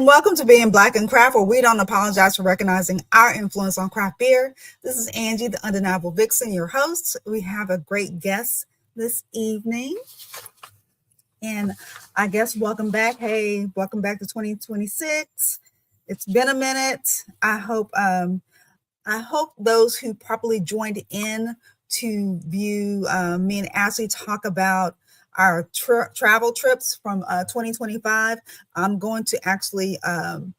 welcome to Being Black and Craft, where we don't apologize for recognizing our influence on craft beer. This is Angie, the undeniable vixen, your host. We have a great guest this evening, and I guess welcome back. Hey, welcome back to 2026. It's been a minute. I hope those who properly joined in to view me and Ashley talk about our travel trips from 2025. I'm going to actually upload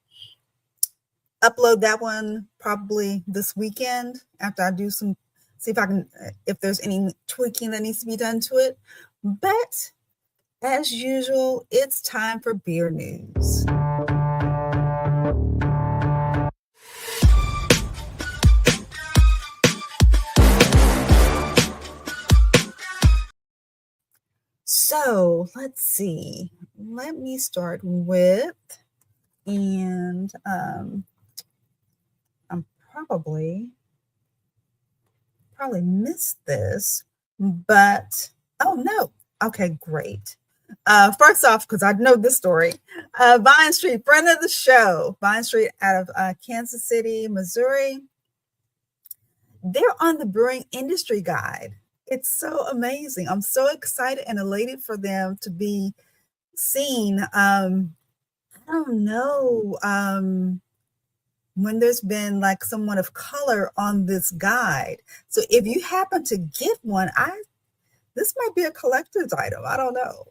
that one probably this weekend after I do some, see if I can, if there's any tweaking that needs to be done to it. But as usual, it's time for beer news. So let's see. Let me start with, and I'm probably missed this, but oh no. Okay, great. First off, because I know this story, Vine Street, friend of the show, Vine Street out of Kansas City, Missouri. They're on the Brewing Industry Guide. It's so amazing. I'm so excited and elated for them to be seen. I don't know when there's been like someone of color on this guide. So if you happen to get one, this might be a collector's item. I don't know.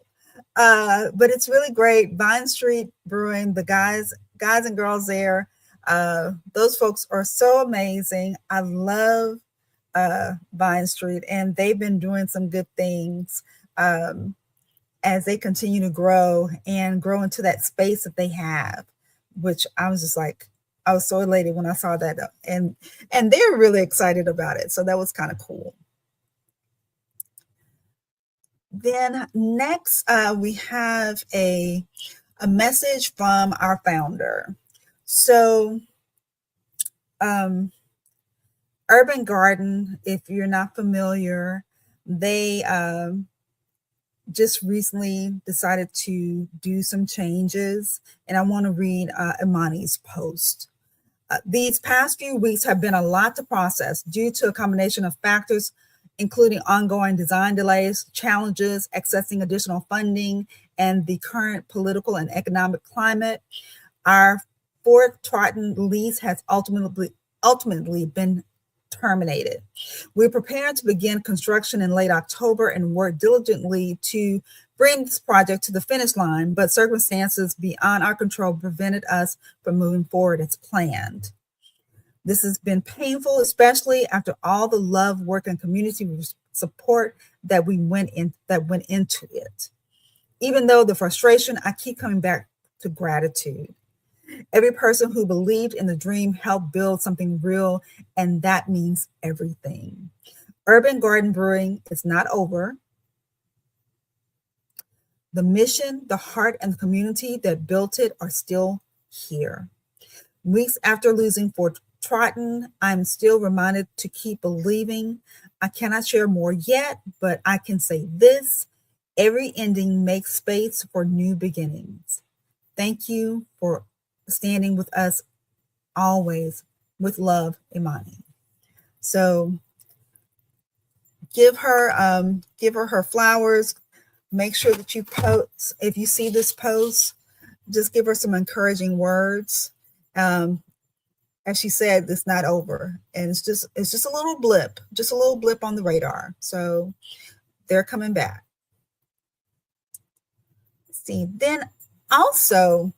But it's really great. Vine Street Brewing, the guys and girls there, those folks are so amazing. I love Vine Street, and they've been doing some good things as they continue to grow into that space that they have, which I was just like, I was so elated when I saw that, and they're really excited about it. So that was kind of cool. Then next, we have a message from our founder. So, Urban Garden, if you're not familiar, they just recently decided to do some changes, and I want to read Imani's post. These past few weeks have been a lot to process due to a combination of factors, including ongoing design delays, challenges, accessing additional funding, and the current political and economic climate. Our fourth Triton lease has ultimately been terminated. We're preparing to begin construction in late October and work diligently to bring this project to the finish line, but circumstances beyond our control prevented us from moving forward as planned. This has been painful, especially after all the love, work, and community support that went into it. Even though the frustration, I keep coming back to gratitude. Every person who believed in the dream helped build something real, and that means everything. Urban Garden Brewing is not over. The mission, the heart, and the community that built it are still here. Weeks after losing Fort Triton, I'm still reminded to keep believing. I cannot share more yet, but I can say this: every ending makes space for new beginnings. Thank you for standing with us always. With love, Imani. So give her her flowers. Make sure that you post, if you see this post, just give her some encouraging words. As she said, it's not over, and it's just a little blip on the radar. So they're coming back. Let's see. Then also,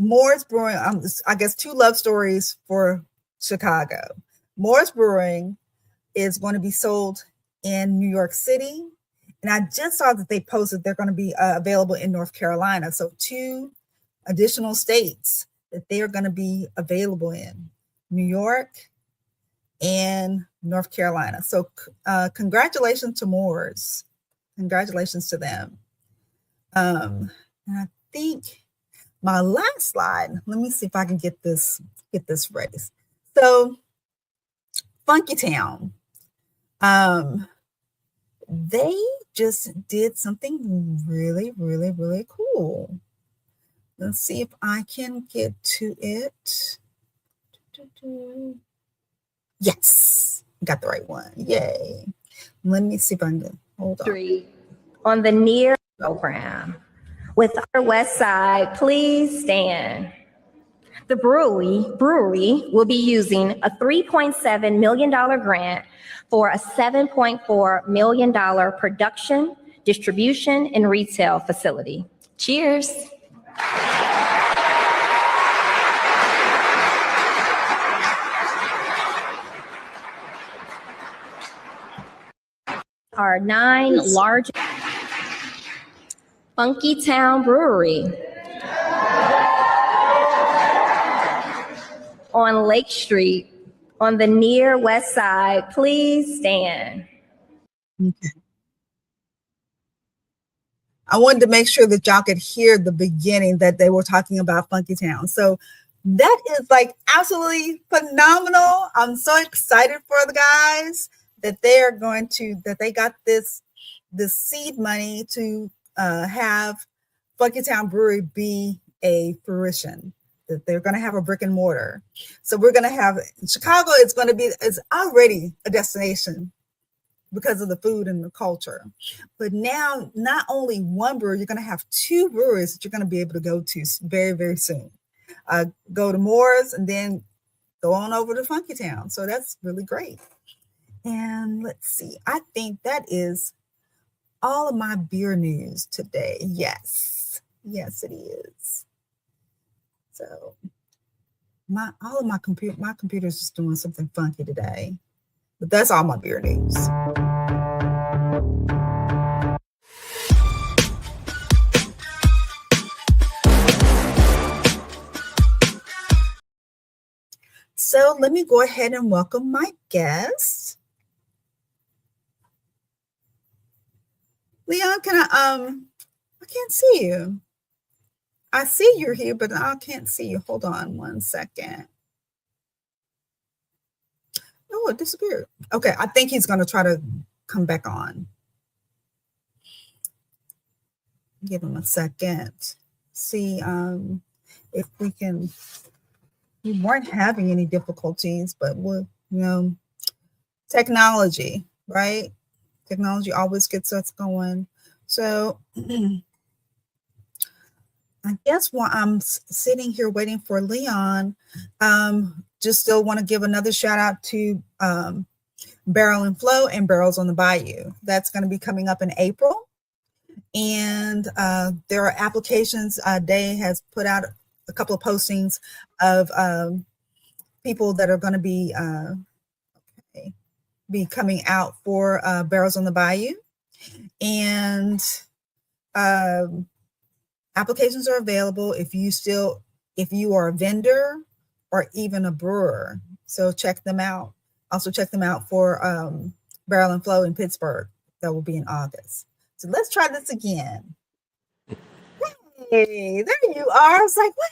Moore's Brewing. I guess two love stories for Chicago. Moore's Brewing is going to be sold in New York City. And I just saw that they posted they're going to be available in North Carolina. So 2 additional states that they are going to be available in: New York and North Carolina. So congratulations to Moore's. Congratulations to them. And I think my last slide, let me see if I can get this race. So Funky Town. They just did something really, really, really cool. Let's see if I can get to it. Yes, got the right one. Yay. Let me see if I can hold on. On the near program. With our West Side, please stand. The brewery will be using a $3.7 million grant for a $7.4 million production, distribution, and retail facility. Cheers. Our 9 large Funky Town Brewery on Lake Street on the near West Side, please stand. Okay. I wanted to make sure that y'all could hear the beginning that they were talking about Funky Town. So that is like absolutely phenomenal. I'm so excited for the guys that they got this seed money to have Funky Town Brewery be a fruition. That they're going to have a brick and mortar. So we're going to have Chicago. It's already a destination because of the food and the culture. But now, not only one brewery, you're going to have 2 breweries that you're going to be able to go to very, very soon. Go to Moore's and then go on over to Funky Town. So that's really great. And let's see, I think that is all of my beer news today. Yes, it is. So my computer's just doing something funky today. But that's all my beer news. So let me go ahead and welcome my guest. Leon, I can't see you. I see you're here, but I can't see you. Hold on one second. Oh, it disappeared. Okay, I think he's going to try to come back on. Give him a second. See if we can. We weren't having any difficulties, but technology, right? Technology always gets us going. So I guess while I'm sitting here waiting for Leon, just still want to give another shout out to Barrel and Flow and Barrels on the Bayou. That's going to be coming up in April. And there are applications. Day has put out a couple of postings of people that are going to be coming out for Barrels on the Bayou. And applications are available if you are a vendor or even a brewer. So check them out. Also check them out for Barrel and Flow in Pittsburgh. That will be in August. So let's try this again. Hey, there you are. I was like, what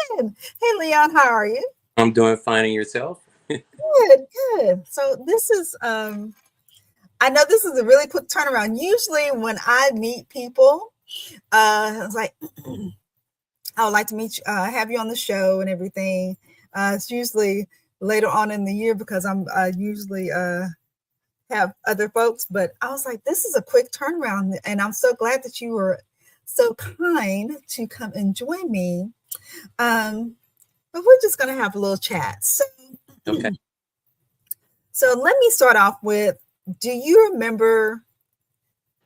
happened? Hey, Leon, how are you? I'm doing fine. And yourself? Good. So this is, I know this is a really quick turnaround. Usually when I meet people, I was like, I would like to meet you, have you on the show and everything. It's usually later on in the year because I'm usually have other folks, but I was like, this is a quick turnaround. And I'm so glad that you were so kind to come and join me. But we're just going to have a little chat. So, okay. So let me start off with, do you remember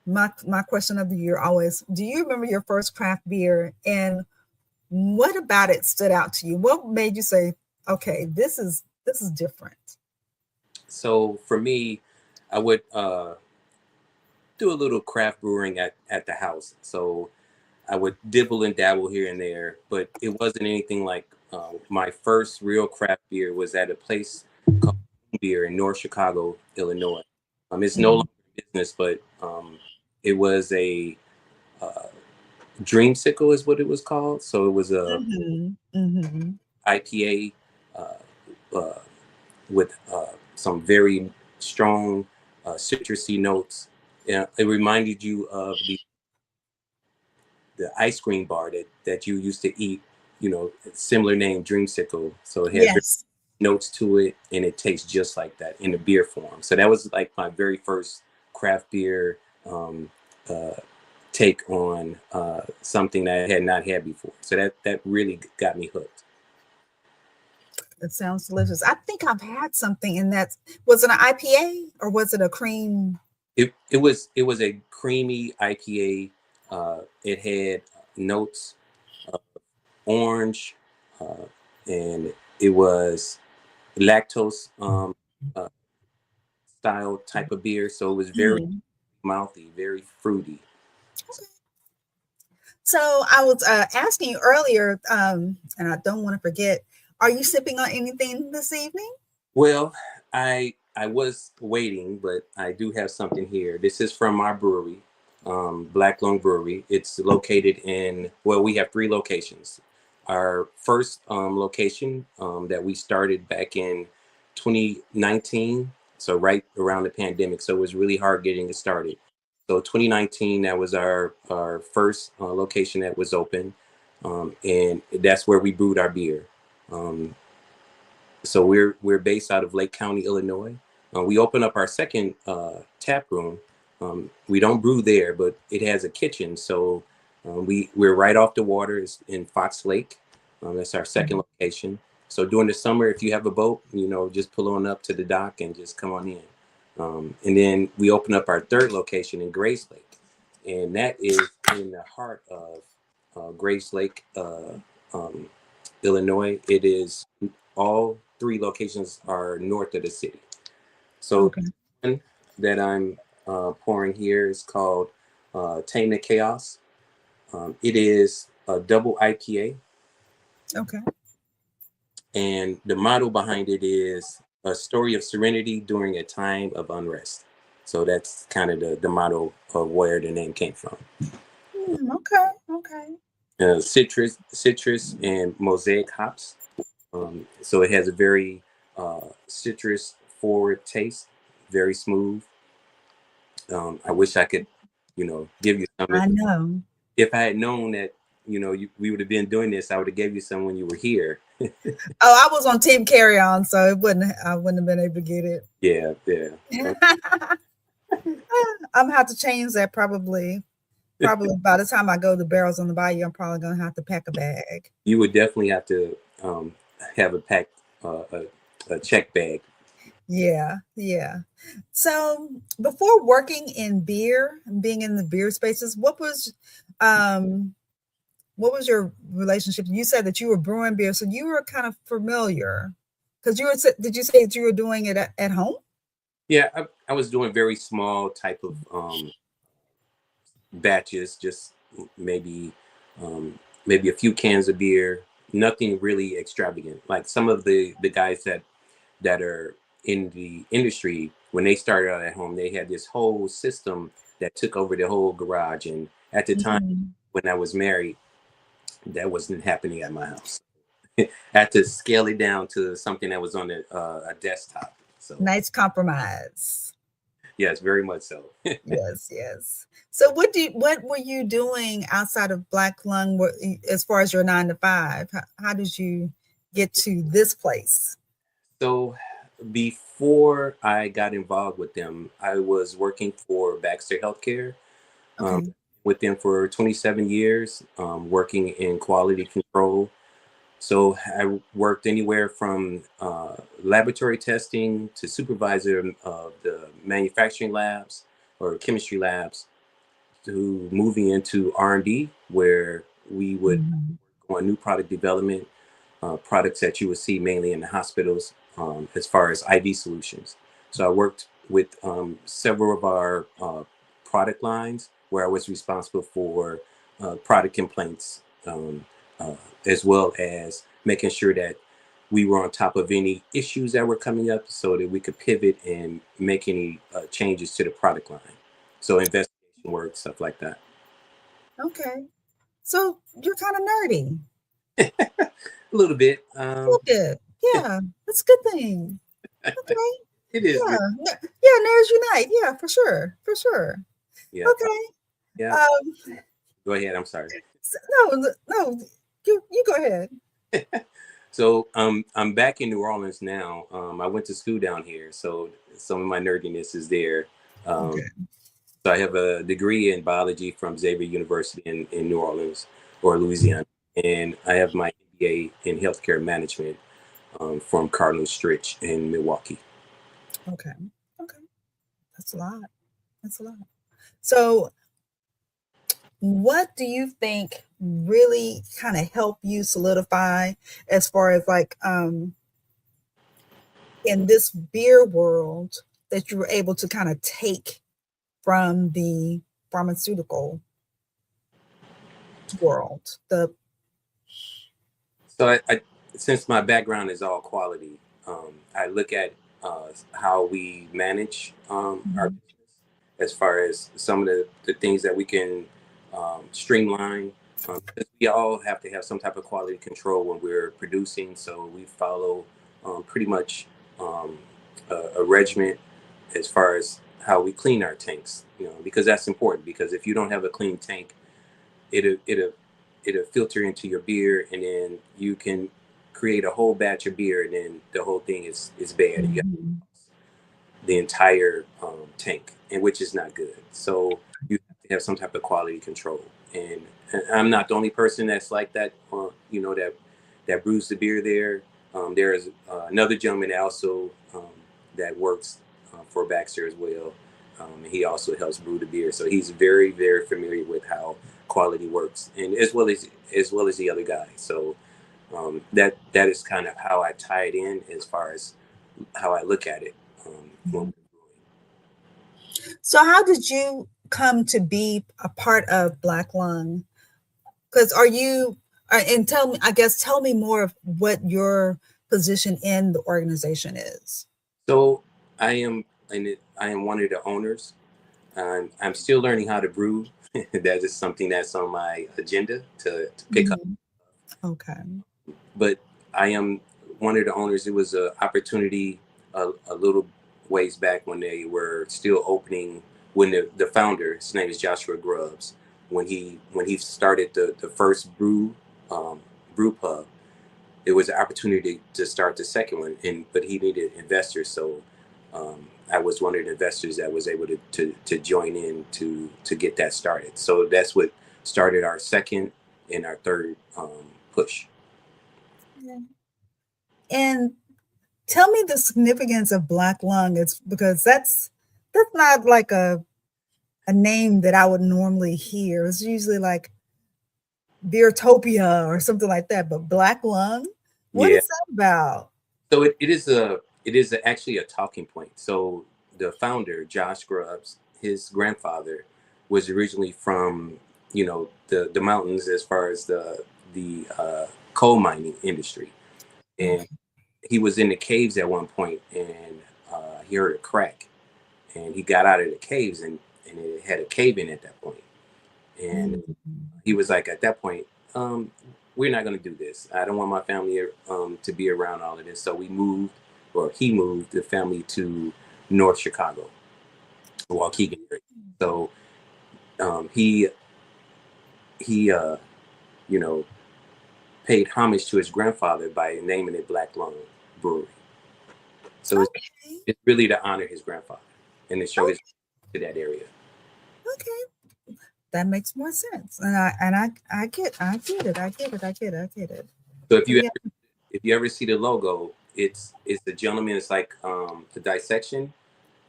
my question of the year always, do you remember your first craft beer and what about it stood out to you? What made you say, okay, this is different? So for me, I would do a little craft brewing at the house. So I would dibble and dabble here and there, but it wasn't anything like my first real craft beer was at a place called Beer in North Chicago, Illinois. It's no longer in business, but it was a Dreamsicle is what it was called. So it was a IPA with some very strong citrusy notes. It reminded you of the ice cream bar that you used to eat, similar name, Dreamsicle. So it has Yes. notes to it, and it tastes just like that in the beer form. So that was like my very first craft beer uh, take on something that I had not had before. So that really got me hooked. It sounds delicious. I think I've had something in that. Was it an IPA or was it a cream? It was a creamy IPA. It had notes of orange, uh, and it was lactose uh, style type of beer. So it was very Mm. mouthy, very fruity. So I was asking you earlier, and I don't want to forget. Are you sipping on anything this evening? Well, I was waiting, but I do have something here. This is from our brewery, Black Lung Brewery. It's located well, we have three locations. Our first location that we started back in 2019, so right around the pandemic. So it was really hard getting it started. So 2019, that was our first location that was open, and that's where we brewed our beer. Um, so we're based out of Lake County, Illinois. We open up our second tap room. We don't brew there, but it has a kitchen. So we're right off the water. It's in Fox Lake. That's our second location. So during the summer, if you have a boat, just pull on up to the dock and just come on in. And then we open up our third location in Grace Lake, and that is in the heart of Grace Lake, um, Illinois. It is all three locations are north of the city. So Okay. one that I'm pouring here is called Tame the Chaos. It is a double IPA, Okay. and the motto behind it is a story of serenity during a time of unrest. So that's kind of the motto of where the name came from. Okay. Okay. Citrus, and mosaic hops. So it has a very citrus forward taste, very smooth. I wish I could, give you some. I know. If I had known that, we would have been doing this, I would have gave you some when you were here. Oh, I was on Team Carry On, so I wouldn't have been able to get it. Yeah, yeah. I'm gonna have to change that probably. Probably by the time I go to Barrels on the Bayou, I'm probably gonna have to pack a bag. You would definitely have to have a packed, a check bag. Yeah, yeah. So before working in beer and being in the beer spaces, um what was your relationship? You said that you were brewing beer, so you were kind of familiar because did you say that you were doing it at home? Yeah, I was doing very small type of batches, just maybe maybe a few cans of beer, nothing really extravagant. Like some of the guys that are in the industry, when they started out at home, they had this whole system that took over the whole garage. And at the time Mhm. when I was married, that wasn't happening at my house. I had to scale it down to something that was on a desktop. So Nice compromise. yes, very much so. Yes, yes. So what were you doing outside of Black Lung as far as your 9 to 5? How did you get to this place? So before I got involved with them, I was working for Baxter Healthcare, um, Okay. with them for 27 years, working in quality control. So I worked anywhere from laboratory testing to supervisor of the manufacturing labs or chemistry labs to moving into R&D, where we would Mhm. go on new product development, products that you would see mainly in the hospitals, as far as IV solutions. So I worked with several of our product lines where I was responsible for product complaints, uh, as well as making sure that we were on top of any issues that were coming up so that we could pivot and make any changes to the product line. So investigation work, stuff like that. Okay. So you're kind of nerdy. A little bit. Well, good. Yeah, that's a good thing. Okay. It is. Yeah. Yeah, nerds unite. Yeah, for sure. For sure. Yeah. Okay. Yeah. Um, Go ahead. I'm sorry. No, you go ahead. So I'm back in New Orleans now. I went to school down here, so some of my nerdiness is there. Um, Okay. so I have a degree in biology from Xavier University in New Orleans or Louisiana, and I have my MBA in healthcare management from Cardinal Stritch in Milwaukee. Okay. Okay. That's a lot. That's a lot. So, what do you think really kind of help you solidify as far as like in this beer world that you were able to kind of take from the pharmaceutical world? The So since my background is all quality, I look at how we manage our Mhm. business as far as some of the things that we can streamline. Because we all have to have some type of quality control when we're producing, so we follow pretty much um, a regimen as far as how we clean our tanks. Because that's important. Because if you don't have a clean tank, it'll filter into your beer, and then you can create a whole batch of beer, and then the whole thing is bad. You have Mhm. the entire tank, and which is not good. So you have to have some type of quality control. And I'm not the only person that's like that. That brews the beer there. There is another gentleman also that works for Baxter as well. And he also helps brew the beer, so he's very, very familiar with how quality works, and as well as the other guy. So that is kind of how I tie it in as far as how I look at it. When Mhm. we're So, how did you come to be a part of Black Lung? Because are you, and tell me, I guess, tell me more of what your position in the organization is. So I am, I am one of the owners. I'm still learning how to brew. That is something that's on my agenda to pick up. Mhm. Okay. But I am one of the owners. It was an opportunity a little ways back when they were still opening. When the founder, his name is Joshua Grubbs, when he started the first brew pub, it was an opportunity to start the second one, and but he needed investors, so I was one of the investors that was able to join in to get that started. So that's what started our second and our third push. Yeah. And tell me the significance of Black Lung. It's because that's not like a name that I would normally hear. It's usually like Beertopia or something like that. But Black Lung, what Yeah. is that about? So actually a talking point. So the founder, Josh Grubbs, his grandfather was originally from the mountains as far as the coal mining industry, and Okay. he was in the caves at one point, and he heard a crack, and he got out of the caves, and it had a cave in at that point, and Mhm. he was like, at that point, um, we're not going to do this. I don't want my family to be around all of this. So we moved, or he moved the family to North Chicago, Waukegan area. So he you know paid homage to his grandfather by naming it Black Lung Brewery. So Okay. it's really to honor his grandfather and to show his Okay. to that area. Okay. That makes more sense. And I get it. I get it. I get it. I get it. So So yeah. if you ever see the logo, it's the gentleman. It's like the dissection,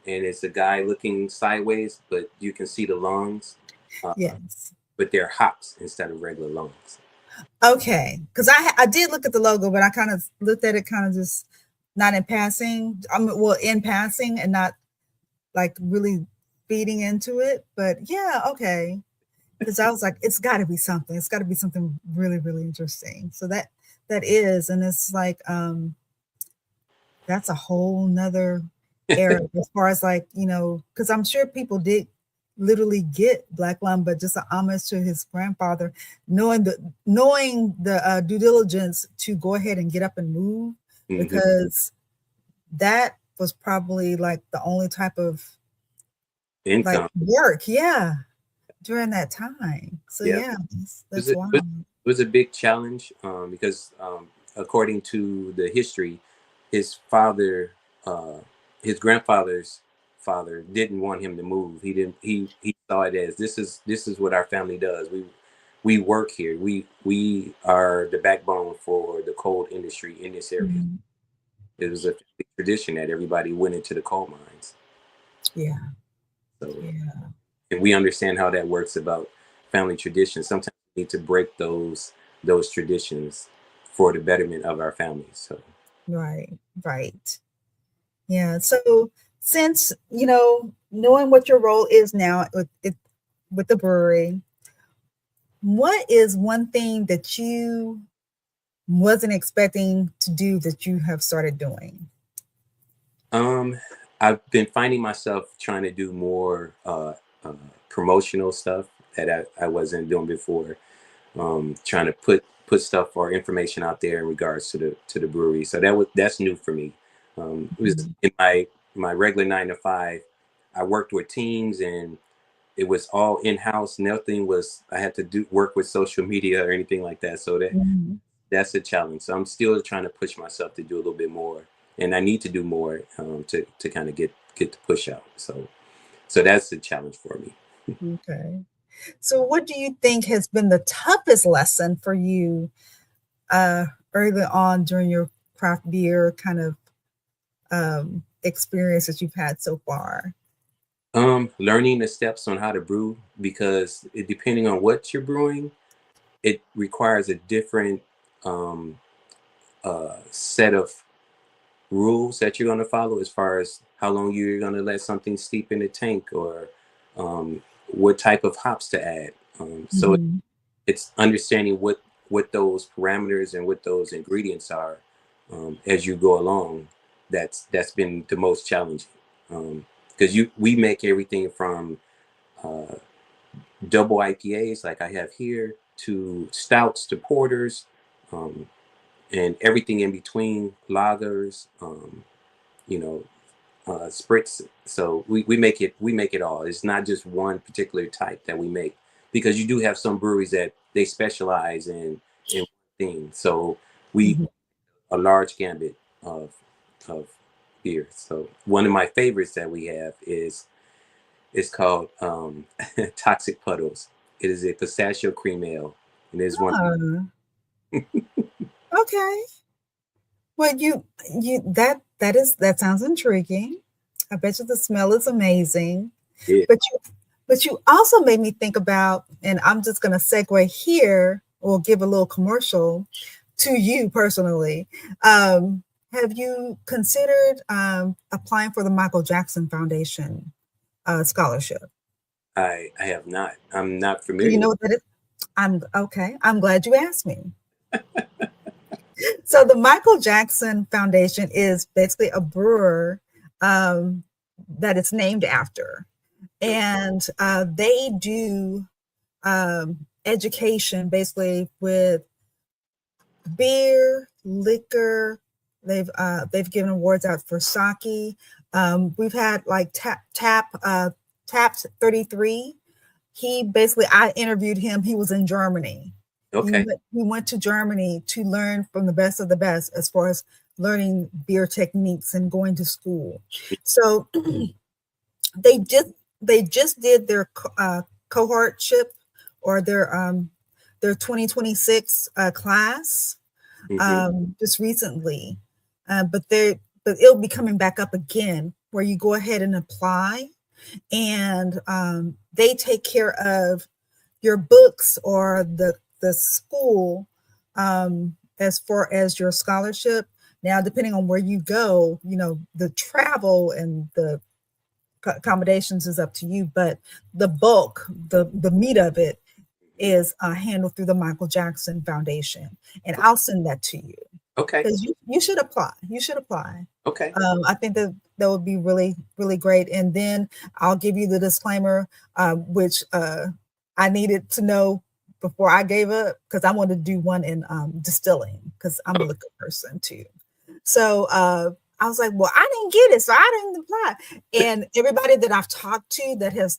and it's a guy looking sideways, but you can see the lungs, uh, Yes. but they're hops instead of regular lungs. Okay. Because I did look at the logo, but I kind of looked at it kind of just not in passing. I mean, well, in passing and not like really feeding into it. But yeah, okay. Because I was like, it's got to be something. It's got to be something really, really interesting. So that is, and it's like that's a whole nother era as far as like because I'm sure people did literally get Black Lung, but just an homage to his grandfather, knowing the due diligence to go ahead and get up and move Hmm. because that was probably like the only type of like Income. work. Yeah. during that time. So Yeah. yeah, It was that's wild. it was a big challenge because according to the history, his father, uh, his grandfather's father, didn't want him to move. He didn't. He saw it as this is what our family does. We work here. We are the backbone for the coal industry in this area. Mhm. It was a tradition that everybody went into the coal mines. Yeah, So, yeah, and we understand how that works about family traditions. Sometimes we need to break those traditions for the betterment of our families. So, right, right. Yeah. So since knowing what your role is now with the brewery, what is one thing that you wasn't expecting to do that you have started doing? um, I've been finding myself trying to do more uh, promotional stuff that I wasn't doing before. Trying to put stuff or information out there in regards to the brewery. So that's new for me. It was Mhm. in my regular 9 to 5. I worked with teams and it was all in house. Nothing was I had to do work with social media or anything like that. So Mhm. that's a challenge. So I'm still trying to push myself to do a little bit more, and I need to do more to kind of get the push out. So that's a challenge for me. Okay. So what do you think has been the toughest lesson for you uh, early on during your craft beer kind of experience that you've had so far? Learning the steps on how to brew because depending on what you're brewing, it requires a different um, set of rules that you're going to follow as far as how long you're going to let something steep in the tank or what type of hops to add. So Mhm. it's understanding what those parameters and what those ingredients are as you go along. That's been the most challenging because you we make everything from uh, double IPAs like I have here to stouts to porters um, and everything in between lagers, you know, spritz. So we make it all. It's not just one particular type that we make because you do have some breweries that they specialize in one thing. So we Mhm. a large gambit of beer. So one of my favorites that we have is it's called Toxic Puddles. It is a pistachio cream ale, and it is one. Ah, okay. Well, that sounds intriguing. I bet you the smell is amazing. Yeah. But you also made me think about, and I'm just going to segue here or give a little commercial to you personally. Have you considered applying for the Michael Jackson Foundation scholarship? I have not. I'm not Do you familiar know with. what that is? I'm okay. I'm glad you asked me. So the Michael Jackson Foundation is basically a brewer um, that it's named after, It. and they do education basically with beer, liquor. They've given awards out for sake. We've had like Tapped 33. He basically I interviewed him. He was in Germany. Okay. He went to Germany to learn from the best of the best as far as learning beer techniques and going to school. So they just they just did their cohortship or their 2026 class Hmm. just recently, but it'll be coming back up again where you go ahead and apply, and they take care of your books or the school as far as your scholarship. Now, depending on where you go, the travel and the accommodations is up to you, but the bulk, the meat of it is handled through the Michael Jackson Foundation, and I'll send that to you Okay. because you should apply. You should apply. Okay. I think that would be really, really great. And then I'll give you the disclaimer, which I needed to know before I gave up because I wanted to do one in distilling because I'm a liquor person too. So I was like, well, I didn't get it, so I didn't apply. And everybody that I've talked to that has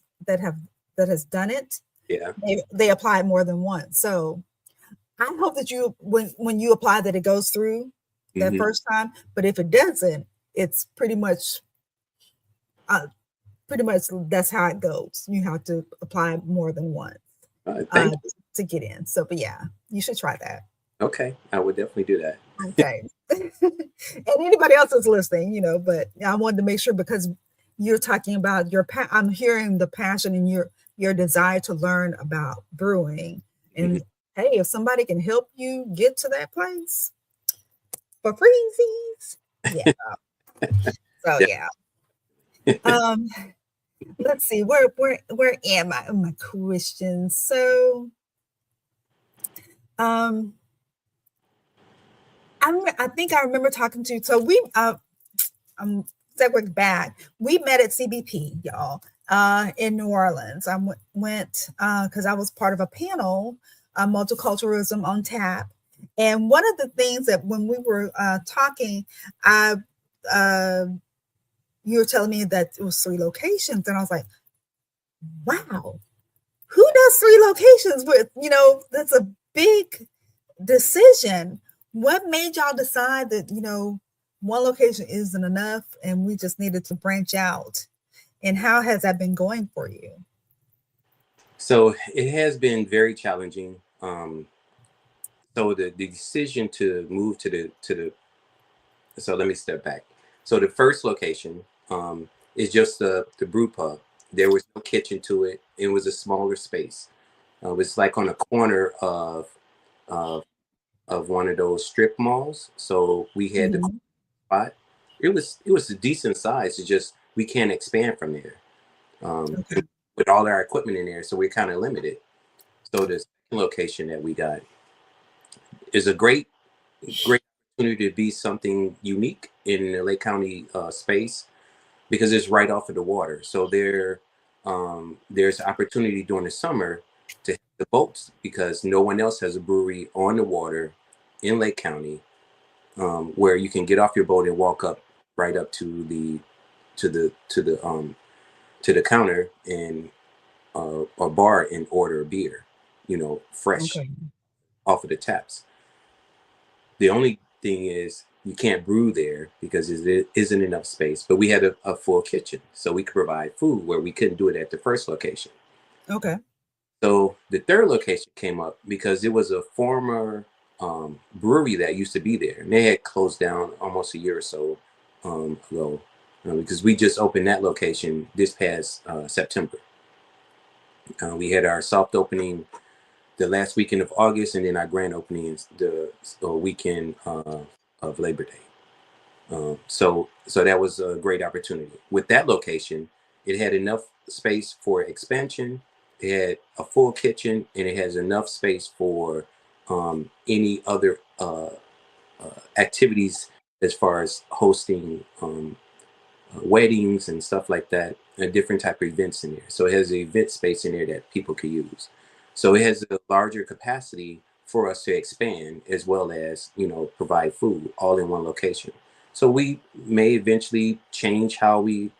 done it, Yeah. They apply it more than once. So I hope that you, when you apply, that it goes through that Hmm. first time. But if it doesn't, it's uh, pretty much that's how it goes. You have to apply more than once uh, Thank to get in. So, but yeah, you should try that. you. Okay, I would definitely do that. Okay. And anybody else that's listening, but I wanted to make sure because you're talking about I'm hearing the passion and your desire to learn about brewing. Mhm. And hey, if somebody can help you get to that place for freezies, yeah. So Yeah. yeah. Um, let's see, where am I in my questions? So um I think I remember talking to so we segue back. We met at CBP, y'all, in New Orleans. I went because I was part of a panel, Multiculturalism on Tap. And one of the things that when we were talking, I you were telling me that it was 3 locations, and I was like, wow, who does 3 locations? With that's a big decision. What made y'all decide that one location isn't enough and we just needed to branch out? And how has that been going for you? So it has been very challenging. So the decision to move to the so let me step back. So the first location is just the brew pub. There was no kitchen to it. It was a smaller space. It was like on a corner of of one of those strip malls. So we had the Mhm. spot. It was a decent size. It's just we can't expand from there Okay. with all our equipment in there. So we're kind of limited. So the second location that we got is a great opportunity to be something unique in the Lake County space because it's right off of the water. So there's opportunity during the summer to hit the boats because no one else has a brewery on the water in Lake County where you can get off your boat and walk up right up to the counter and a bar and order a beer, fresh Okay. off of the taps. The only thing is you can't brew there because there isn't enough space. But we had a full kitchen, so we could provide food where we couldn't do it at the first location. Okay. So the third location came up because it was a former brewery that used to be there, and they had closed down almost a year or so ago because we just opened that location this past September. We had our soft opening the last weekend of August, and then our grand opening is the weekend of Labor Day. So that was a great opportunity. With that location, it had enough space for expansion. It had a full kitchen, and it has enough space for any other activities as far as hosting weddings and stuff like that, and different type of events in there. So it has an event space in there that people could use. So it has a larger capacity for us to expand as well as provide food all in one location. So we may eventually change how the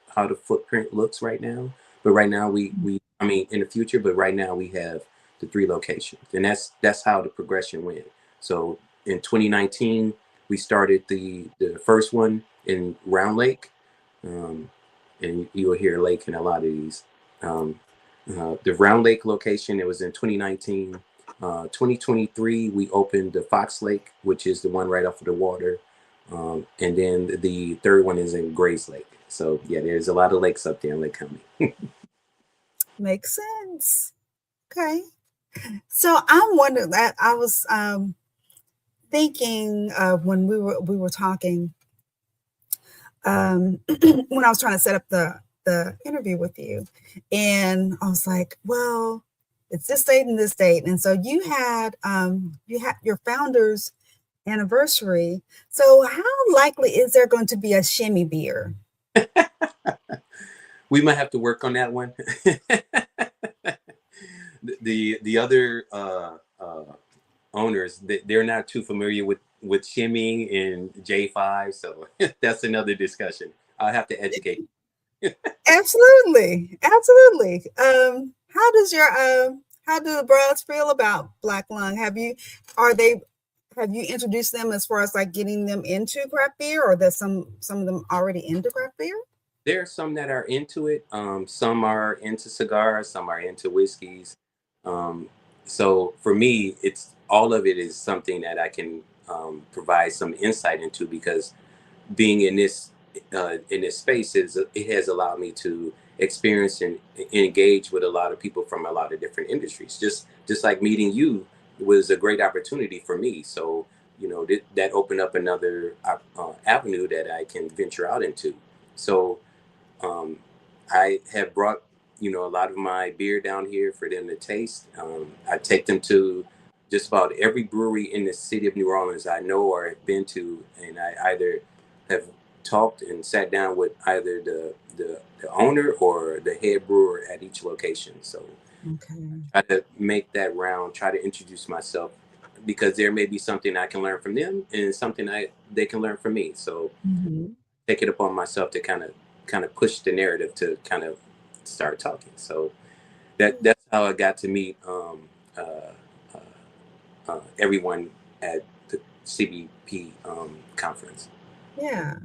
footprint looks right now, but right now we I mean in the future, but right now we have the 3 locations, and that's how the progression went. So in 2019 we started the first one in Round Lake, um, and you will hear Lake in a lot of these. Um, the Round Lake location, it was in 2019. 2023, we opened the Fox Lake, which is the one right off of the water. And then the third one is in Grays Lake. So, yeah, there's a lot of lakes up there in Lake County. Makes sense. Okay. So I'm wondering that I was thinking of when we were talking when I was trying to set up the interview with you, and I was like, well, it's this date and this date, and so you had your founders anniversary. So how likely is there going to be a shimmy beer? We might have to work on that one. The other owners, they're not too familiar with shimmying and J5, so that's another discussion. I'll have to educate. Absolutely, absolutely. How How do the bros feel about Black Lung? Are they have you introduced them as far as like getting them into craft beer, or that some of them already into craft beer? There are some that are into it. Some are into cigars. Some are into whiskeys. Um, so for me, it's all of it is something that I can provide some insight into, because being in this space is it has allowed me to experience and engage with a lot of people from a lot of different industries. Just like meeting you was a great opportunity for me. So that opened up another avenue that I can venture out into. So um, I have brought, a lot of my beer down here for them to taste. I take them to just about every brewery in the city of New Orleans I know or have been to, and I either have talked and sat down with either the owner or the head brewer at each location. So Okay. try to make that round, try to introduce myself, because there may be something I can learn from them and something they can learn from me. So Mhm. take it upon myself to kind of push the narrative to kind of start talking. So that's how I got to meet uh, everyone at the CBP conference. Yeah.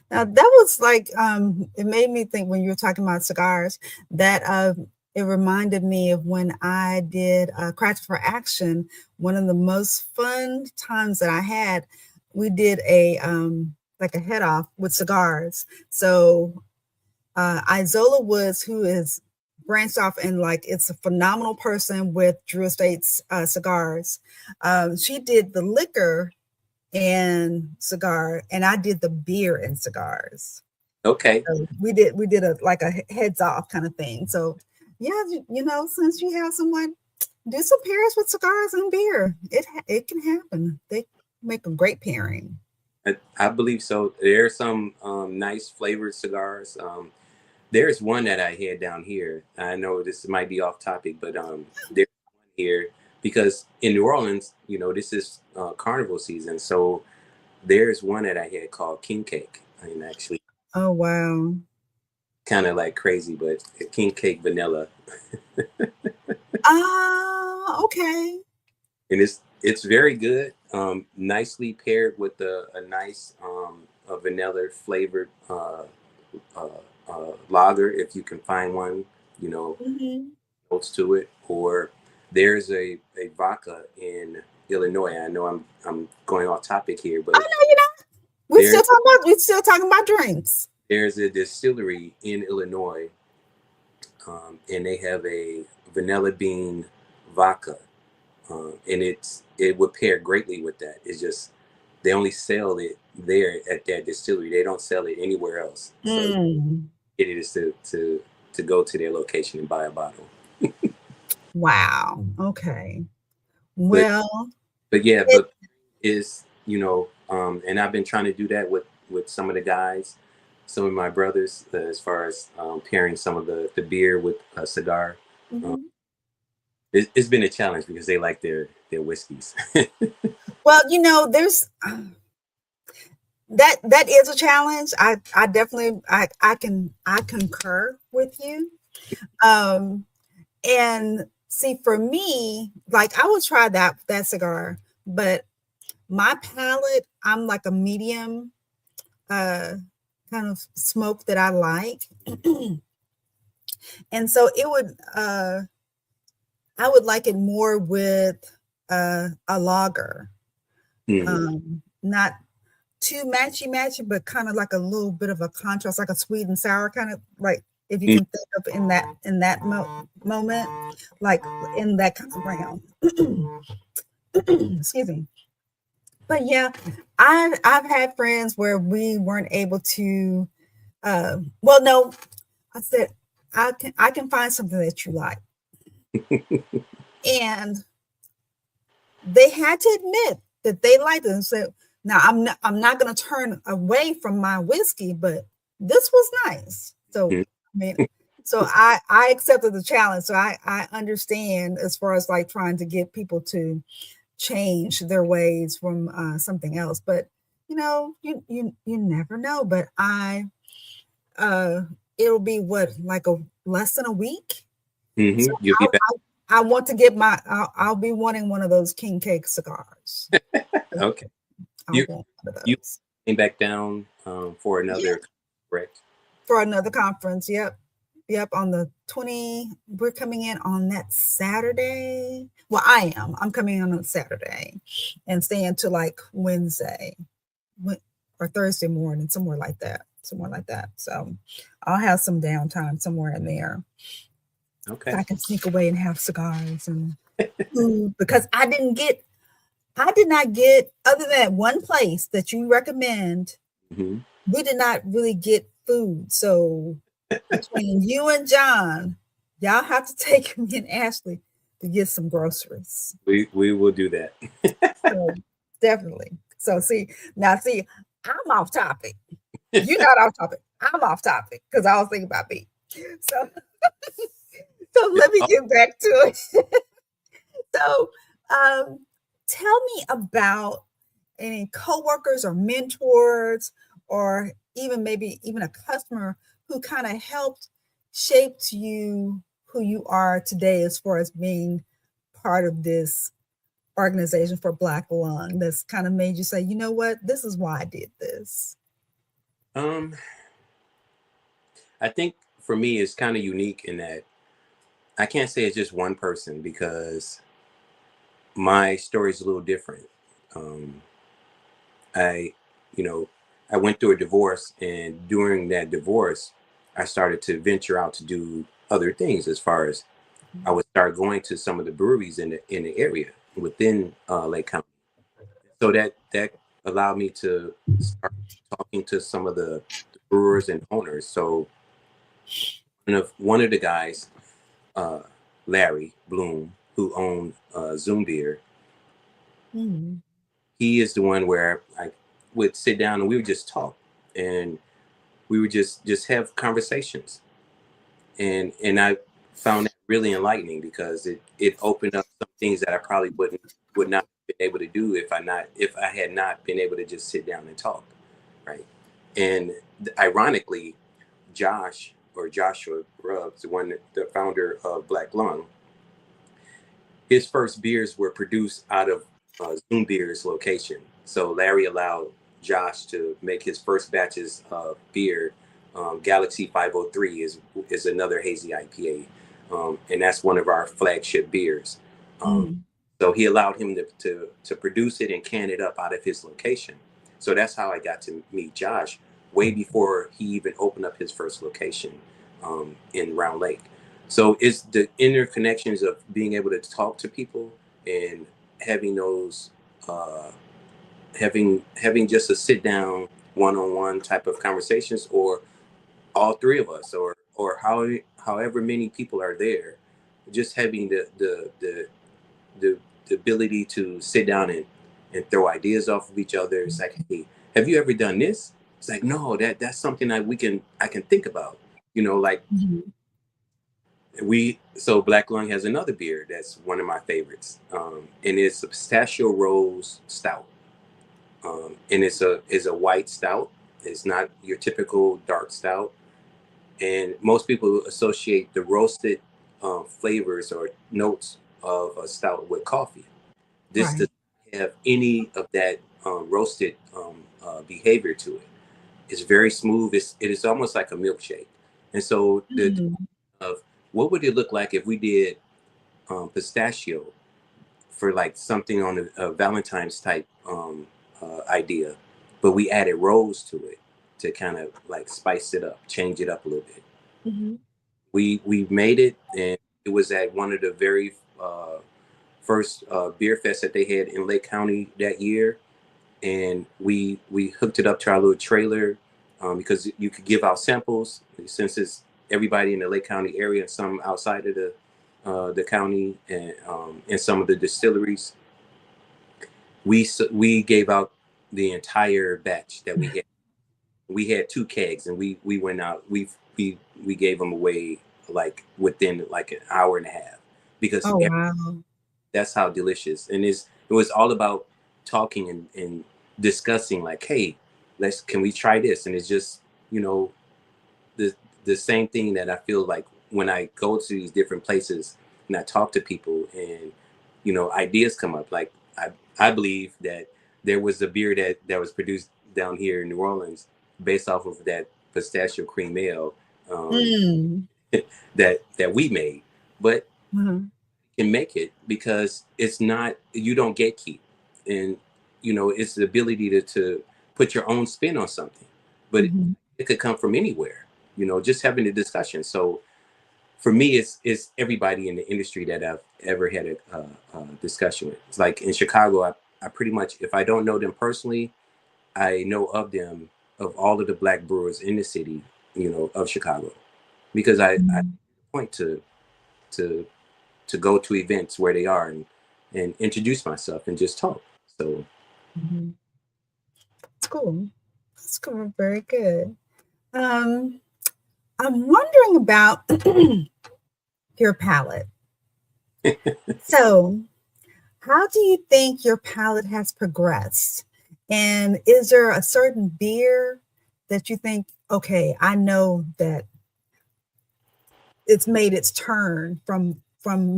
Now that was like it made me think when you were talking about cigars that it reminded me of when I did Craft for Action. One of the most fun times that I had, we did a like a head off with cigars. So Isola Woods, who is branched off and like it's a phenomenal person with Drew Estates cigars. She did the liquor and cigar, and I did the beer and cigars. Okay. So we did a like a heads off kind of thing. So yeah, since you have someone do some pairs with cigars and beer, it can happen. They make a great pairing. I believe so. There are some nice flavored cigars. There's one that I had down here. I know this might be off topic, but there's one here because in New Orleans, this is carnival season. So there's one that I had called King Cake. I mean, actually, Oh wow. kind of like crazy, but King Cake vanilla, Ah, okay. and it's very good. Nicely paired with a nice a vanilla flavored uh, lager, if you can find one. You know, Mhm. notes to it. Or there's a vodka in Illinois. I know I'm going off topic here, Oh but no, there we're still talking about drinks. there's a distillery in Illinois, and they have a vanilla bean vodka, and it would pair greatly with that. It's just they only sell it there at that distillery. They don't sell it anywhere else. So Mm. it is to go to their location and buy a bottle. Wow. Okay. But Well, but yeah, it, but is and I've been trying to do that with some of the guys, some of my brothers, as far as pairing some of the beer with a cigar. Um, mhm. it's been a challenge because they like their whiskeys. Well, there's that is a challenge. I definitely I concur with you. Um and see, for me, like I would try that cigar, but my palate, I'm like a medium uh kind of smoke that I like. And so I would like it more with a lager. Hmm. Not too matchy, but kind of like a little bit of a contrast, like a sweet and sour kind of like if you can think of in that moment, like in that kind of realm. Excuse me. But yeah, I've had friends where we weren't able to. Well, no, I said I can find something that you like, and they had to admit that they liked it and said, now I'm not going to turn away from my whiskey, but this was nice. So I mean, so I accepted the challenge. So I understand as far as like trying to get people to change their ways from something else. But you never know. But uh it'll be what, like a less than a week. So You'll be back. I want to get my. I'll be wanting one of those king cake cigars. Okay. I'll You want one of you those. came back down for Yeah, another, correct? for another conference. Yep. Yep. On the 20, we're coming in on that Saturday. Well, I am. I'm coming in on Saturday and staying till like Wednesday or Thursday morning, somewhere like that. Somewhere like that. So I'll have some downtime somewhere in there. If Okay. I can sneak away and have cigars and food because I did not get, other than that one place that you recommend, Hmm. we did not really get food. So between you and John, y'all have to take me and Ashley to get some groceries. We will do that. So definitely. So see, I'm off topic. You're not off topic. I'm off topic because I was thinking about me. So so let me get back to it. So, tell me about any coworkers or mentors, or even maybe even a customer who kind of helped shaped you who you are today, as far as being part of this organization for Black Lung. That's kind of made you say, you know what, this is why I did this. Um, I think for me, it's kind of unique in that I can't say it's just one person because my story is a little different. Um, I, you know, I went through a divorce, and during that divorce, I started to venture out to do other things. As far as I would start going to some of the breweries in the area within Lake County, so that allowed me to start talking to some of the brewers and owners. So one of the guys, uh, Larry Bloom, who owned Zoom Beer, Mm, he is the one where I would sit down and we would just talk, and we would just have conversations, and I found that really enlightening because it opened up some things that I probably would not have been able to do if I had not been able to just sit down and talk, right? And ironically, Joshua Grubbs, the founder of Black Lung, his first beers were produced out of Zoom Beer's location. So Larry allowed Josh to make his first batches of beer. Galaxy 503 is another hazy IPA, and that's one of our flagship beers. Um, mm, so he allowed him to produce it and can it up out of his location. So that's how I got to meet Josh way before he even opened up his first location in Round Lake. So it's the interconnections of being able to talk to people and having those, uh, having just a sit down one-on-one type of conversations, or all three of us, or however many people are there, just having the, the ability to sit down and throw ideas off of each other. It's like, hey, have you ever done this? It's like, no, that's something that I can think about. Like mhm. Black Lung has another beer that's one of my favorites, and it's a pistachio rose stout, and it's a white stout. It's not your typical dark stout, and most people associate the roasted flavors or notes of a stout with coffee. This does Right. not have any of that roasted behavior to it. It's very smooth. It is almost like a milkshake, and so the Mm, of what would it look like if we did pistachio for like something on a Valentine's type idea, but we added rose to it to kind of like spice it up, change it up a little bit. mhm. We made it, and it was at one of the very first beer fests that they had in Lake County that year, and we hooked it up to our little trailer, because you could give out samples since it's everybody in the Lake County area and some outside of the county, and some of the distilleries. We gave out the entire batch that we had. We had two kegs, and we went out. We gave them away like within like an hour and a half, because Oh, wow. that's how delicious. And it was all about talking and discussing, like, hey, can we try this? And it's just, you know, the the same thing that I feel like when I go to these different places and I talk to people, and ideas come up. Like I believe that there was a beer that was produced down here in New Orleans based off of that pistachio cream ale, um, Mm. that we made, but Mhm. can make it because it's not, you don't gatekeep, and it's the ability to put your own spin on something, but Mhm. it could come from anywhere. Just having a discussion. So for me, it's everybody in the industry that I've ever had a discussion with. It's like in Chicago, I pretty much, if I don't know them personally, I know of them, of all of the black brewers in the city, of Chicago, because I Mhm. point to to go to events where they are, and introduce myself and just talk. So Mhm. That's cool. That's cool. Very good. Um, I'm wondering about your palate. So, how do you think your palate has progressed? And is there a certain beer that you think, okay, I know that it's made its turn from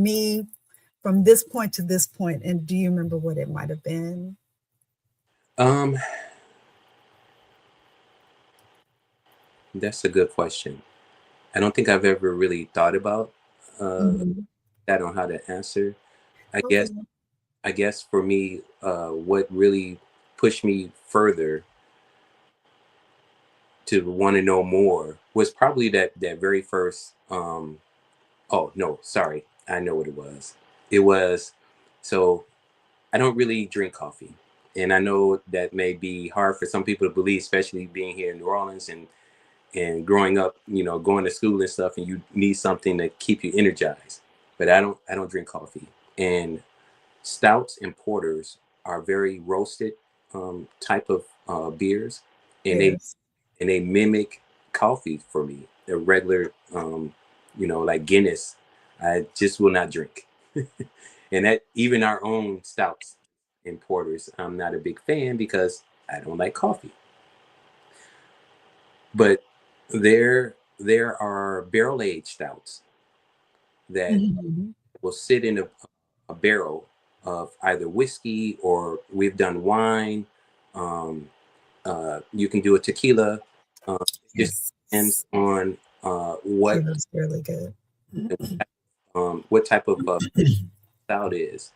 me from this point to this point, and do you remember what it might have been? um, that's a good question. I don't think I've ever really thought about Mhm. that on how to answer. I guess Okay. I guess for me, what really pushed me further to want to know more was probably that very first. Oh no, sorry, I know what it was. It was, so I don't really drink coffee, and I know that may be hard for some people to believe, especially being here in New Orleans and growing up, going to school and stuff, and you need something to keep you energized. But I don't drink coffee, and stouts and porters are very roasted type of beers, and they Yes. and they mimic coffee for me. The regular, like Guinness, I just will not drink. And that, even our own stouts and porters, I'm not a big fan because I don't like coffee. But there are barrel aged stouts that Mhm. will sit in a barrel of either whiskey, or we've done wine. Um, you can do a tequila. It just Yes. depends on It was really good. what type of stout is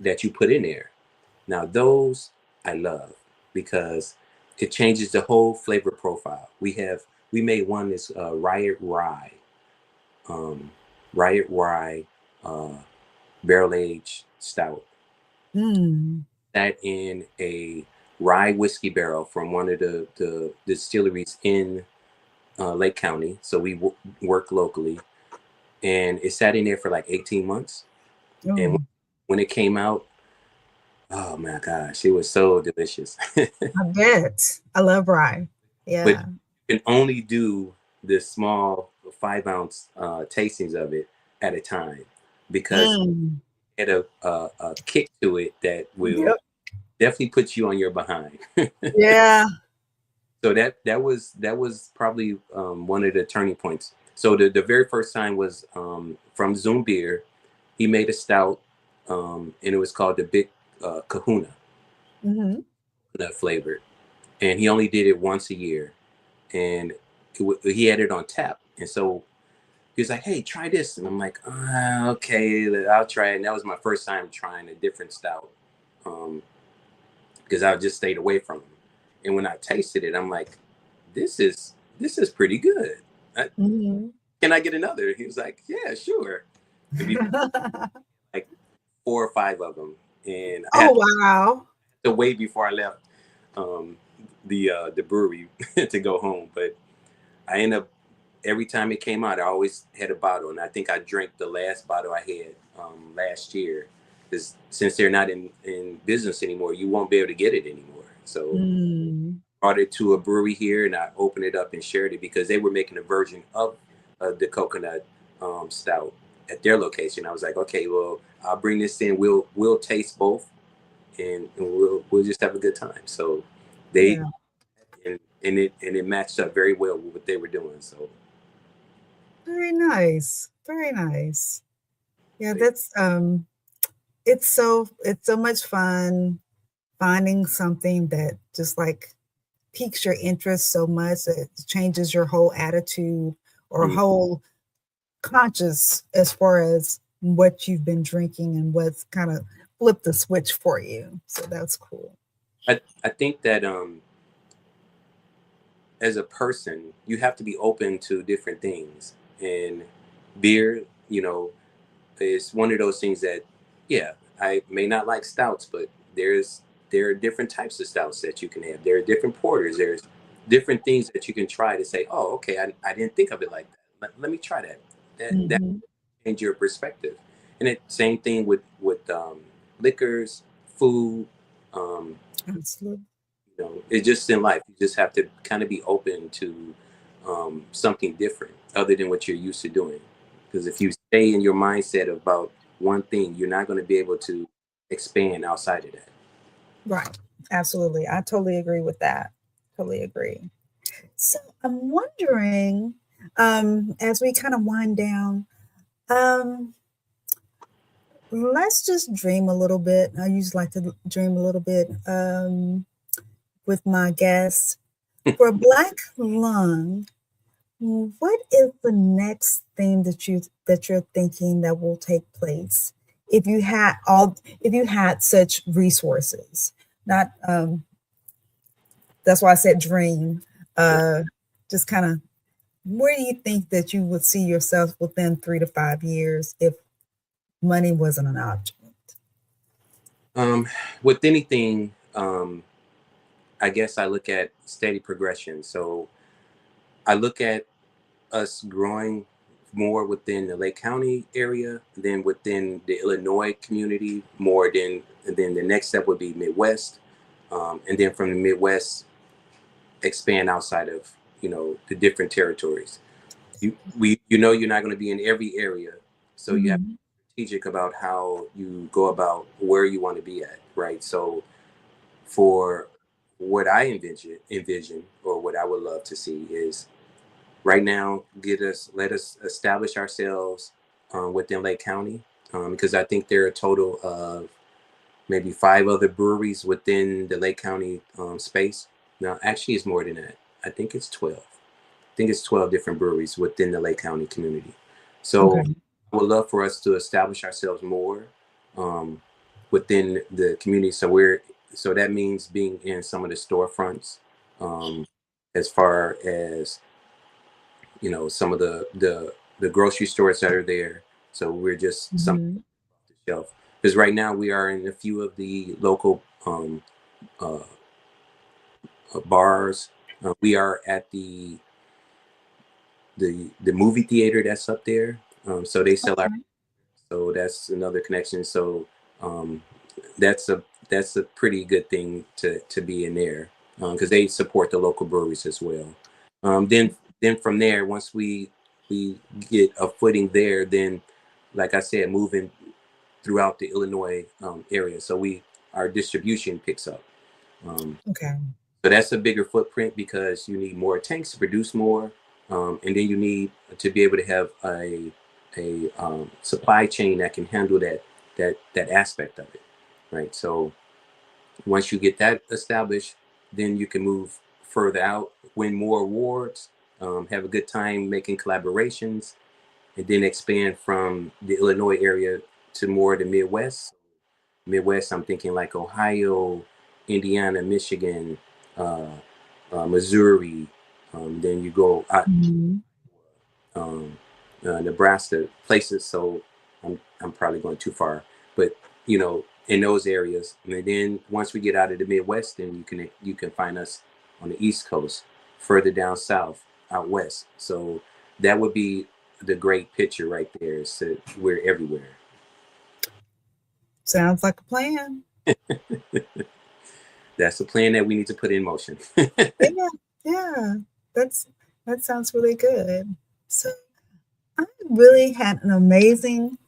that you put in there. Now those I love because it changes the whole flavor profile. We made one that's um, Riot Rye uh, barrel aged stout. Mm. That in a rye whiskey barrel from one of the distilleries in Lake County. So we work locally, and it sat in there for like 18 months. And Oh, when it came out, oh my gosh, it was so delicious. I bet. I love rye. But Yeah. you can only do the small 5 ounce tastings of it at a time, because Mm. it had a kick to it that will Yep. definitely put you on your behind. Yeah. So that was probably one of the turning points. So the very first time was from Zoom Beer. He made a stout, and it was called the Big Kahuna, Mhm. nut flavored, and he only did it once a year, and he had it on tap, and so he was like, "Hey, try this," and I'm like, "Okay, I'll try it." And that was my first time trying a different stout, um, because I just stayed away from him. And when I tasted it, I'm like, "This is pretty good. I, Mhm. can I get another?" He was like, "Yeah, sure." And before, like 4 or 5 of them, and I Oh, had wow. to wait before I left um, the brewery to go home. But I ended up, every time it came out, I always had a bottle, and I think I drank the last bottle I had last year. Because since they're not in business anymore, you won't be able to get it anymore. So Mm. brought it to a brewery here, and I opened it up and shared it because they were making a version of the coconut stout at their location. I was like, okay, well, I'll bring this in. We'll taste both, and we'll just have a good time. So they Yeah. and it matched up very well with what they were doing. So Very nice. Very nice. Yeah, that's it's so much fun finding something that just like piques your interest so much that it changes your whole attitude or Mm. whole conscious as far as what you've been drinking and what's kind of flipped the switch for you. So that's cool. I think that as a person, you have to be open to different things. And beer, is one of those things that, yeah, I may not like stouts, but there are different types of stouts that you can have. There are different porters. There's different things that you can try to say, oh, okay, I didn't think of it like that. Let me try that. That Hmm. change your perspective. And it same thing with liquors, food. Um, Absolutely. it's just in life. You just have to kind of be open to something different other than what you're used to doing. Because if you stay in your mindset about one thing, you're not going to be able to expand outside of that. Right. Absolutely. I totally agree with that. Totally agree. So I'm wondering, as we kind of wind down, um, let's just dream a little bit. I usually like to dream a little bit with my guests. For Black Lung, what is the next thing that you're thinking that will take place if you had such resources? Not that's why I said dream. Uh, just kind of where do you think that you would see yourself within 3 to 5 years if money wasn't an object? Um, with anything, I guess I look at steady progression. So I look at us growing more within the Lake County area, then within the Illinois community, more than the next step would be Midwest, and then from the Midwest expand outside of the different territories. You're not going to be in every area, so you have to Hmm. be strategic about how you go about where you want to be at, right? So for what I envision, or what I would love to see is right now let us establish ourselves within Lake County, because I think there are a total of maybe 5 other breweries within the Lake County space. Now, actually, it's more than that. I think it's 12. I think it's 12 different breweries within the Lake County community. So Okay. I would love for us to establish ourselves more um, within the community. So that means being in some of the storefronts, um, as far as some of the grocery stores that are there. So we're just some Hmm. shelf, because right now we are in a few of the local uh, bars. We are at the movie theater that's up there. So they sell our. Okay. So that's another connection. So um, that's a pretty good thing to be in there, because they support the local breweries as well. Then from there, once we get a footing there, then like I said, moving throughout the Illinois area, so we our distribution picks up. Um, Okay. so that's a bigger footprint because you need more tanks to produce more, and then you need to be able to have a supply chain that can handle that aspect of it, right? So once you get that established, then you can move further out, win more awards, have a good time making collaborations, and then expand from the Illinois area to more of the Midwest. Midwest, I'm thinking like Ohio, Indiana, Michigan, uh, Missouri. Then you go out, Mhm. um, Nebraska, places. So I'm probably going too far, but in those areas. And then once we get out of the Midwest, then you can find us on the East Coast, further down south, out west. So that would be the great picture right there. So we're everywhere. Sounds like a plan. That's the plan that we need to put in motion. Yeah, yeah. That's that sounds really good. So I really had an amazing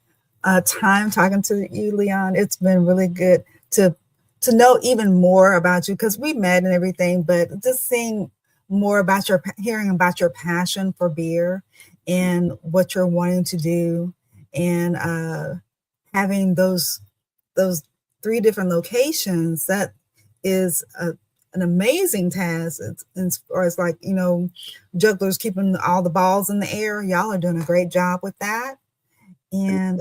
time talking to you, Leon. It's been really good to to know even more about you because we met and everything, but just seeing more about hearing about your passion for beer and what you're wanting to do and having those 3 different locations, that is an amazing task. It's, as far as like, jugglers keeping all the balls in the air. Y'all are doing a great job with that. And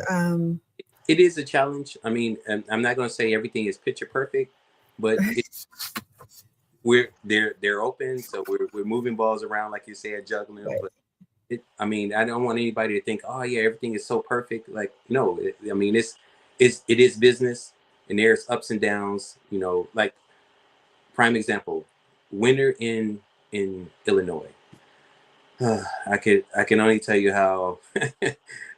It is a challenge. I mean, I'm not going to say everything is picture perfect, but they're open, so we're moving balls around like you said, juggling them. right. But I mean, I don't want anybody to think, oh yeah, everything is so perfect. Like, no, I mean, it is business, and there's ups and downs. Like prime example, winter in Illinois. I can only tell you how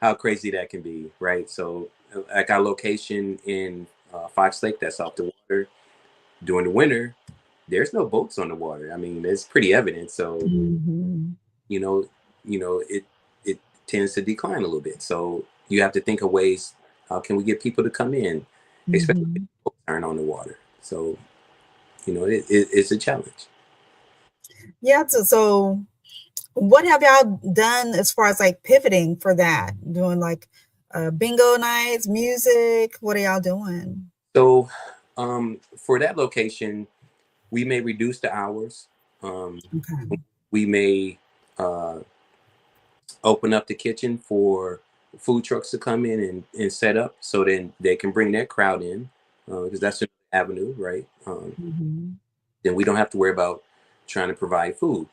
how crazy that can be, right? So, like our location in Fox Lake, that's off the water. During the winter, there's no boats on the water. I mean, it's pretty evident. So, Mhm. you know, it tends to decline a little bit. So you have to think of ways. How can we get people to come in, especially if Mhm. boats aren't on the water? So, it's a challenge. Yeah. So what have y'all done as far as like pivoting for that? Doing like bingo nights, music? What are y'all doing? So, for that location, we may reduce the hours. Um, Okay. we may uh, open up the kitchen for food trucks to come in and set up, so then they can bring their crowd in, because that's an avenue, right? Mhm. Then we don't have to worry about trying to provide food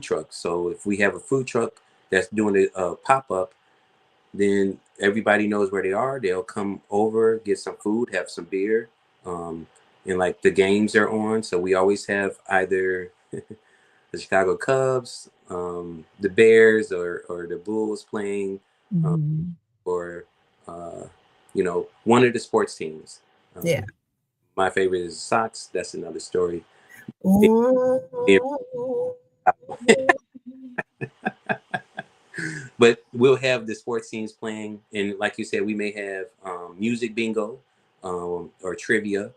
trucks. So if we have a food truck that's doing a pop-up, then everybody knows where they are. They'll come over, get some food, have some beer. And like the games are on, so we always have either the Chicago Cubs, the Bears, or the Bulls playing, um, Mhm. or one of the sports teams. Yeah. My favorite is Sox. That's another story. Ooh. But we'll have the sports teams playing, and like you said, we may have music bingo, or trivia,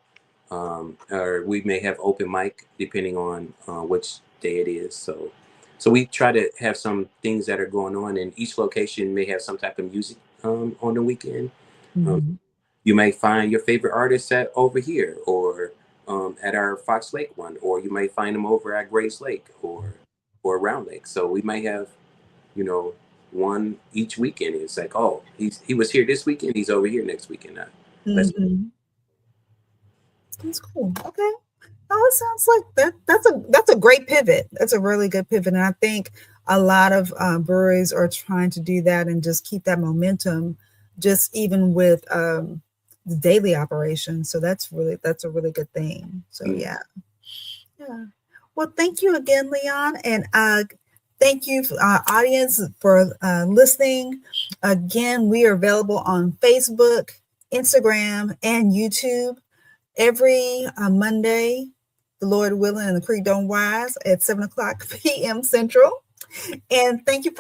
or we may have open mic depending on which day it is. So we try to have some things that are going on, and each location may have some type of music on the weekend. Um, Mhm. you may find your favorite artist at over here, or at our Fox Lake one, or you may find them over at Grace Lake, or Round Lake. So we may have, you know, one each weekend. It's like, oh, he was here this weekend. He's over here next weekend. Let's. Mhm. That's cool. Okay. Oh, it sounds like that's a great pivot. That's a really good pivot, and I think a lot of breweries are trying to do that and just keep that momentum, just even with the daily operation. So that's a really good thing. So Mm. yeah, yeah. Well, thank you again, Leon, and thank you, audience, for listening. Again, we are available on Facebook, Instagram, and YouTube every Monday, the Lord willing, and the creek don't rise at 7 o'clock p.m. Central. And thank you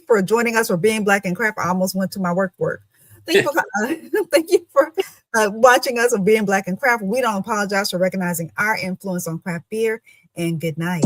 for joining us for Being Black and Craft. I almost went to my work. Thank you for thank you for watching us on Being Black and Craft. We don't apologize for recognizing our influence on craft beer. And good night.